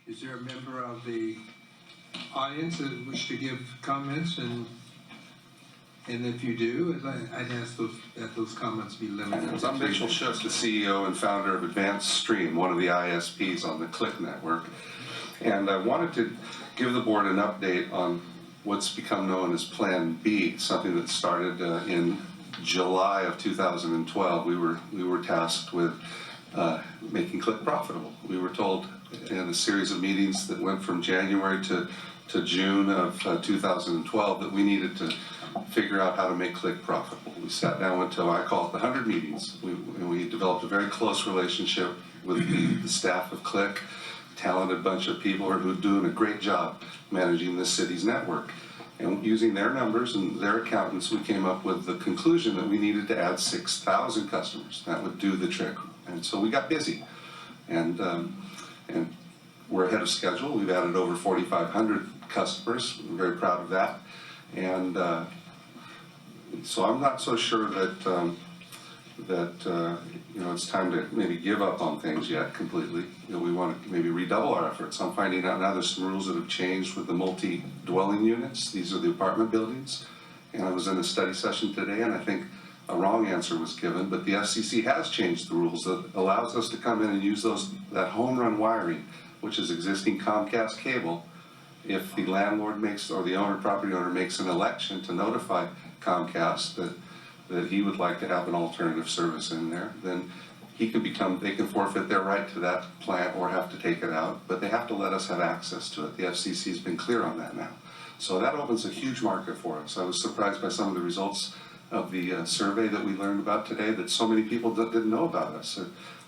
Is there a member of the audience that wish to give comments? And if you do, I'd ask that those comments be limited. I'm Mitch, the CEO and founder of Advanced Stream, one of the ISPs on the Click network. And I wanted to give the board an update on what's become known as Plan B, something that started in July of 2012. We were tasked with making Click profitable. We were told in a series of meetings that went from January to June of 2012 that we needed to figure out how to make Click profitable. We sat down until I call it the 100 meetings. We developed a very close relationship with the staff of Click, talented bunch of people who are doing a great job managing the city's network. And using their numbers and their accountants, we came up with the conclusion that we needed to add 6,000 customers. That would do the trick. And so we got busy. And we're ahead of schedule. We've added over 4,500 customers. We're very proud of that. And so I'm not so sure that it's time to maybe give up on things yet completely. We want to maybe redouble our efforts. I'm finding out now there's some rules that have changed with the multi-dwelling units. These are the apartment buildings. And I was in a study session today, and I think a wrong answer was given, but the FCC has changed the rules that allows us to come in and use that home run wiring, which is existing Comcast cable. If the landlord makes, or the property owner makes an election to notify Comcast that he would like to have an alternative service in there, then they can forfeit their right to that plant or have to take it out, but they have to let us have access to it. The FCC has been clear on that now. So that opens a huge market for us. I was surprised by some of the results of the survey that we learned about today, that so many people didn't know about us.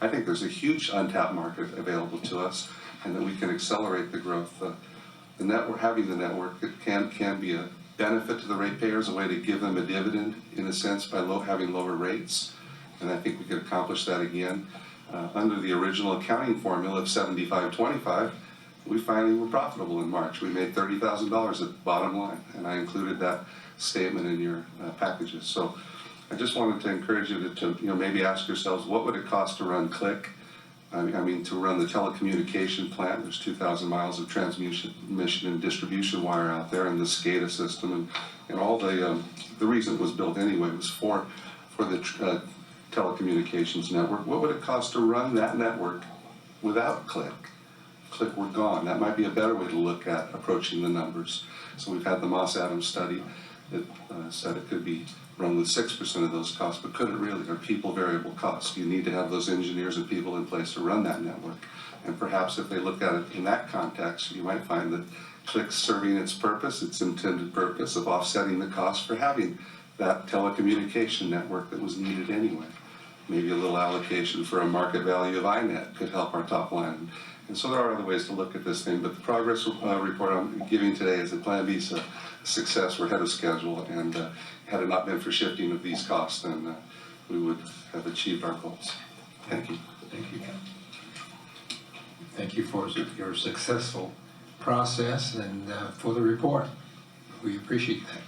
I think there's a huge untapped market available to us, and that we can accelerate the growth. The network, having the network, it can be a benefit to the ratepayers, a way to give them a dividend in a sense by having lower rates, and I think we could accomplish that again. Under the original accounting formula of 75-25, we finally were profitable in March. We made $30,000 at bottom line, and I included that statement in your packages. So I just wanted to encourage you to maybe ask yourselves, what would it cost to run Click? I mean, to run the telecommunication plant. There's 2,000 miles of transmission and distribution wire out there, and the SCADA system, and all the reason it was built anyway was for the telecommunications network. What would it cost to run that network without Click? Click were gone. That might be a better way to look at approaching the numbers. So we've had the Moss Adams study that said it could be run with 6% of those costs, but could it really? Are people variable costs? You need to have those engineers and people in place to run that network. And perhaps if they look at it in that context, you might find that Click's serving its purpose, its intended purpose of offsetting the cost for having that telecommunication network that was needed anyway. Maybe a little allocation for a market value of INET could help our top line. And so there are other ways to look at this thing, but the progress report I'm giving today is that Plan B is a success. We're ahead of schedule, and had it not been for shifting of these costs, then we would have achieved our goals. Thank you. Thank you. Thank you for your successful process and for the report. We appreciate that.